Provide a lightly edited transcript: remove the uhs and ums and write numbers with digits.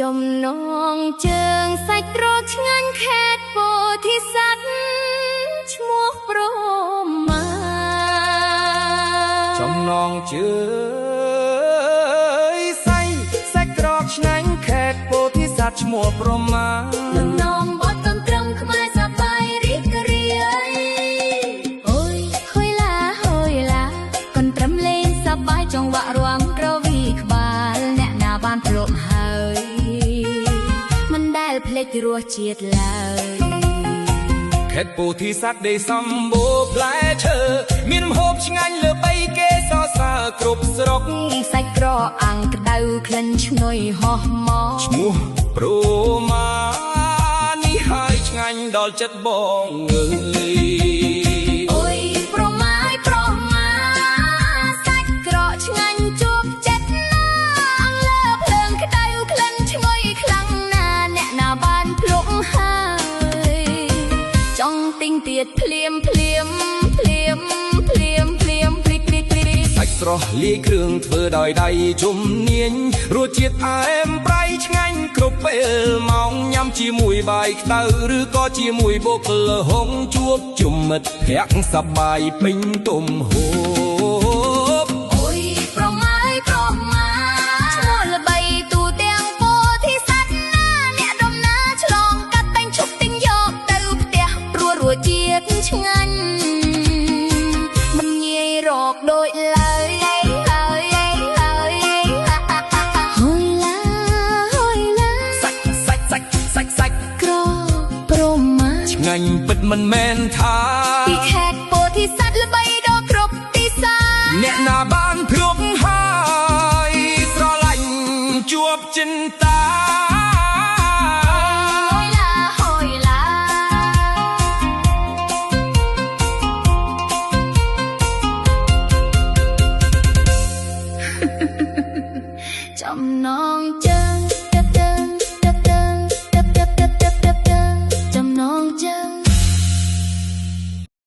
ចំណងជើងសាច់ត្រកឆ្ងាញ់ខេត្តពោធិសត្វឈ្មោះព្រម៉ាចំណងជើងសាច់ត្រកឆ្ងាញ់ខេត្តពោធិសត្វឈ្មោះព្រម៉ាតំណងបត់កំត្រឹមខ្មែរសប្បាយរីករាយអូយហុយឡាកន្ត្រឹមលេងសប្បាយចង្វាក់រាំរវីក្បាលអ្នកណាបានព្រមហើយមិនដែលភ្លេចរសជាតិឡើយខេត្តពោធិសត្វដីសម្បូរផ្លែឈើមានម្ហូបឆ្ងាញ់លើបីគេសរសើរគ្រប់ស្រុកសាច់ក្រអាំងក្តៅក្លិនឈ្ងុយហោះមកឈ្មោះព្រម៉ានេះហើយឆ្ងាញ់ដល់ចិត្តបងអើយអូយព្រម៉ាសាច់ក្រឆ្ងាញ់ជាប់ចិត្តណាអង្លើភ្លើងក្តៅក្លិនឈ្ងុយខ្លាំងណាអ្នកណាបានភ្លុកហើយចង់ទិញទៀតភ្លាមសាច់ស្រស់លាយគ្រឿងធ្វើដោយដៃជំនាញរសជាតិអែមប្រៃឆ្ងាញ់គ្រប់ពេលម៉ោងញ៉ាំជាមួយបាយក្តៅឬក៏ជាមួយបុកលហុងជួបជុំមិត្តភក្តិសប្បាយពេញទំហូបអូយព្រម៉ាឈ្មោះល្បីទូទាំងពោធិសត្វណាអ្នកដំណើរឆ្លងកាត់តែងឈប់ទិញយកទៅផ្ទះព្រោះរសជាតិឆ្ងាញ់មិនងាយរកដូចឡើយសាច់ក្រព្រម៉ាឆ្ងាញ់ពិតមិនមែនថាពីខេត្តពោធិសត្វល្បីដល់គ្រប់ទីសាអ្នកណាបានព្រមហើយស្រឡាញ់ជួបចិន្តាហុយឡាចំណង